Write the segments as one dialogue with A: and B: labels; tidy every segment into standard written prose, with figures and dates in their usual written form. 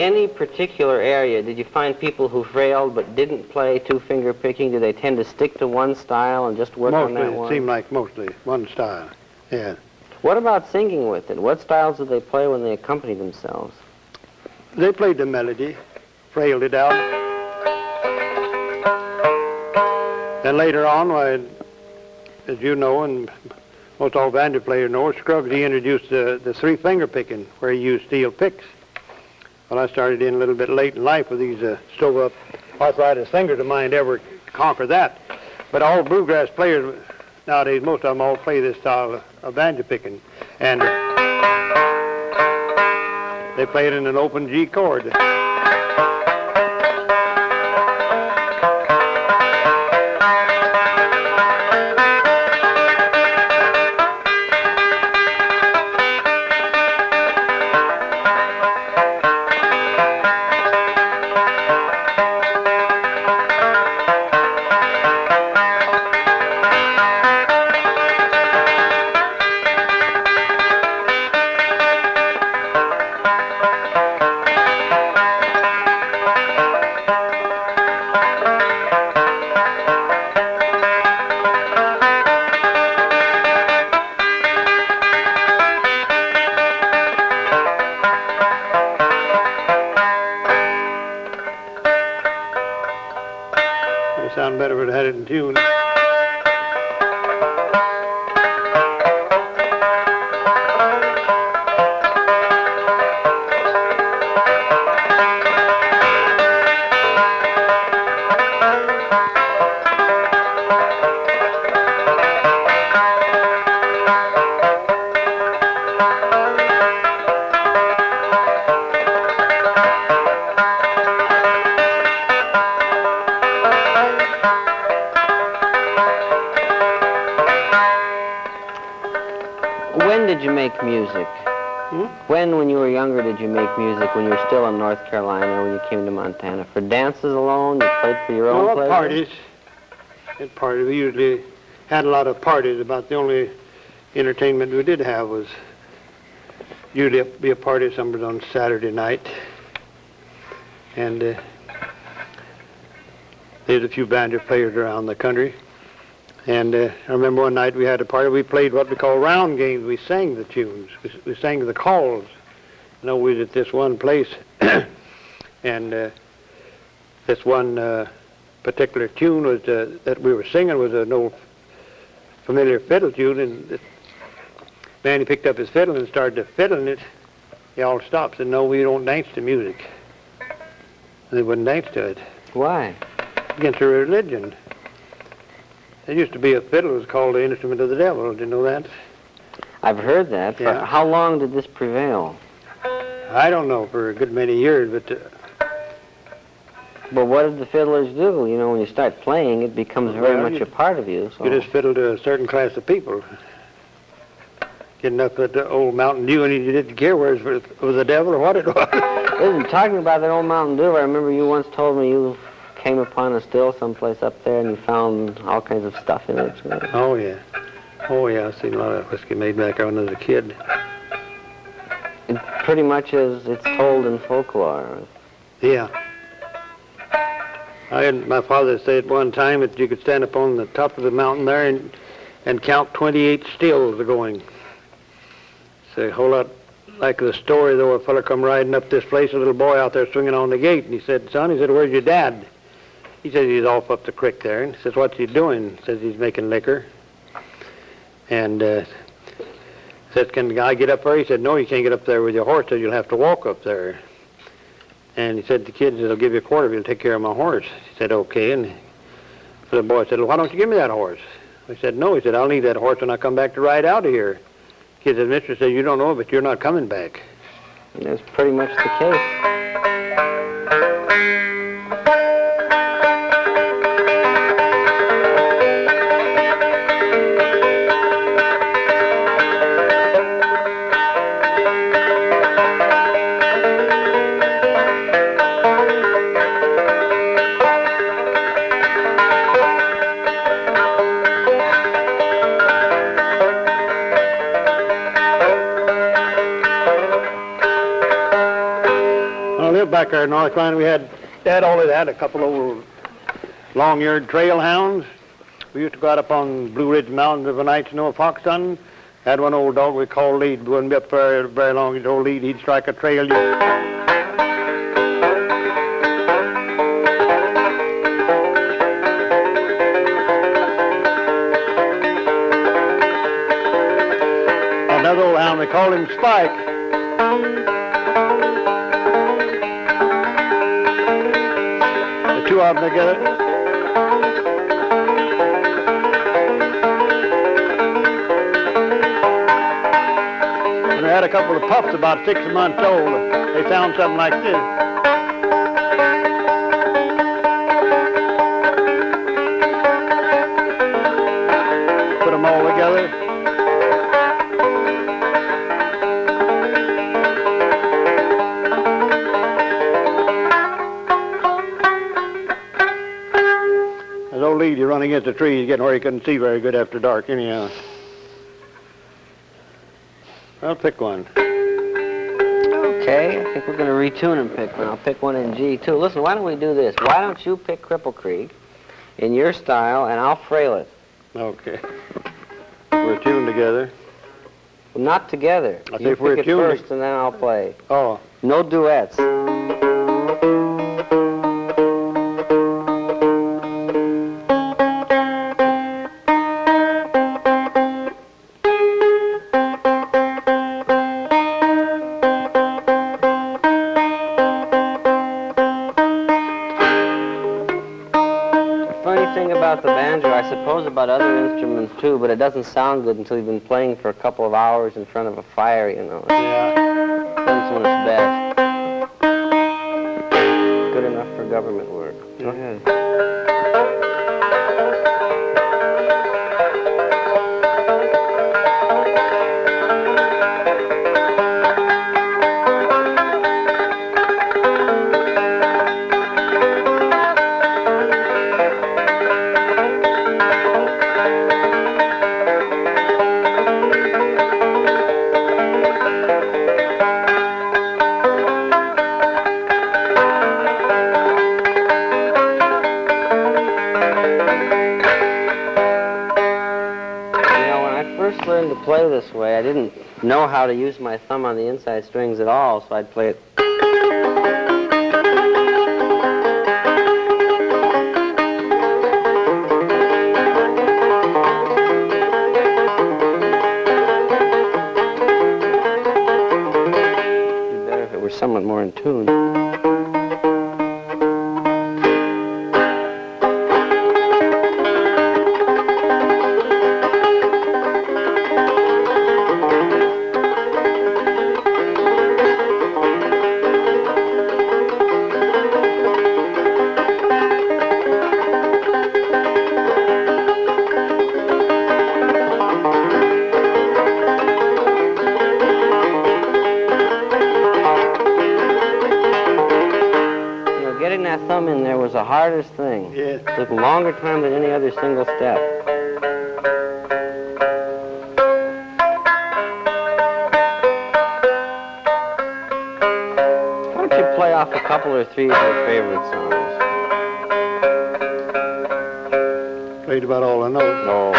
A: any particular area, did you find people who failed but didn't play two-finger picking? Did they tend to stick to one style and just work on that one?
B: Mostly, it seemed like mostly one style, yeah.
A: What about singing with it? What styles did they play when they accompanied themselves?
B: They played the melody, frailed it out. Then later on, why, as you know, and most all banjo players know, Scruggs, he introduced the three-finger picking, where he used steel picks. Well, I started in a little bit late in life with these stove-up arthritis fingers of mine to ever conquer that. But all bluegrass players nowadays, most of them all play this style of banjo picking. And they play it in an open G chord. Sound better if it had it in tune.
A: When did you make music? When you were younger, did you make music? When you were still in North Carolina or when you came to Montana? For dances alone? You played for your own pleasure?
B: Parties. At parties. We usually had a lot of parties. About the only entertainment we did have was usually be a party somewhere on Saturday night. And there's a few banjo players around the country. And I remember one night we had a party. We played what we call round games. We sang the tunes. We sang the calls. You know, we was at this one place, and this one particular tune was that we were singing was an old familiar fiddle tune. And the man, he picked up his fiddle and started fiddling it. They all stopped and said, "No, we don't dance to music." And they wouldn't dance to it.
A: Why?
B: Against their religion. There used to be a fiddle that was called the instrument of the devil. Did you know that?
A: I've heard that.
B: Yeah.
A: For how long did this prevail?
B: I don't know, for a good many years, but...
A: But what did the fiddlers do? You know, when you start playing, it becomes very much a part of you. So.
B: You just fiddle to a certain class of people. Getting up at the old Mountain Dew, and you didn't care whether it was the devil or what it was.
A: Listen, talking about that old Mountain Dew, I remember you once told me you came upon a still someplace up there and you found all kinds of stuff in it.
B: Oh, yeah. Oh, yeah, I've seen a lot of whiskey made back there when I was a kid.
A: It pretty much as it's told in folklore.
B: Yeah. I heard my father say at one time that you could stand up on the top of the mountain there and count 28 stills going. It's a whole lot like the story, though, a fella come riding up this place, a little boy out there swinging on the gate, and he said, "Son," he said, "where's your dad?" He says he's off up the creek there, and he says, "What's he doing?" He says he's making liquor. And says, "Can the guy get up there?" He said, "No, you can't get up there with your horse, so you'll have to walk up there." And he said, "The kid said, I'll give you a quarter if you'll take care of my horse." He said, "Okay." And so the boy said, "Well, why don't you give me that horse?" He said, "No." He said, "I'll need that horse when I come back to ride out of here." The kid said, "Mister said, you don't know, but you're not coming back."
A: And that's pretty much the case.
B: back there in North Carolina, Dad always had a couple old long-eared trail hounds. We used to go out up on Blue Ridge Mountains of a night, fox hunting. Had one old dog we called Lead. Wouldn't be up very, very long. His old Lead, he'd strike a trail. Another old hound, they called him Spike. The two of them together. When they had a couple of pups about 6 months old, they sound something like this. Put them all together. Lead, you run against the trees, getting where you couldn't see very good after dark anyhow. I'll pick one.
A: Okay, I think we're going to retune and pick one. I'll pick one in G, too. Listen, why don't we do this? Why don't you pick Cripple Creek in your style, and I'll frail it.
B: Okay. We're tuned together.
A: Well, not together.
B: I
A: You
B: think we're
A: pick it
B: tuned.
A: first, and then I'll play.
B: Oh.
A: No duets. The banjo, I suppose about other instruments too, but it doesn't sound good until you've been playing for a couple of hours in front of a fire,
B: Yeah.
A: That's when it's best. Good enough for government work. Go ahead. Play this way. I didn't know how to use my thumb on the inside strings at all, so I'd play it. It'd be better if it were somewhat more in tune. Thumb in there was the hardest thing.
B: Yes.
A: It took a longer time than any other single step. Why don't you play off a couple or three of your favorite songs?
B: Played about all I know.
A: No.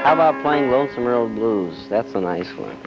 A: How about playing Lonesome Road Blues? That's a nice one.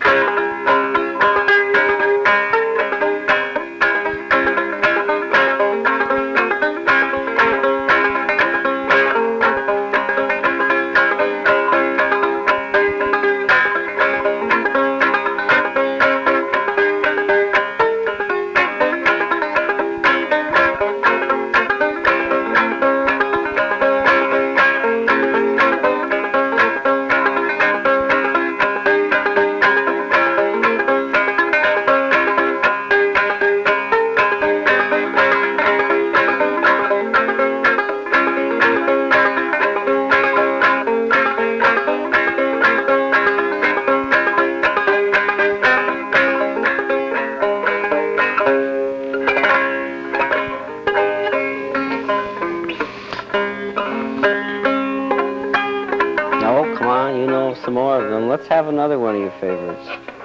A: let's have another one of your favorites.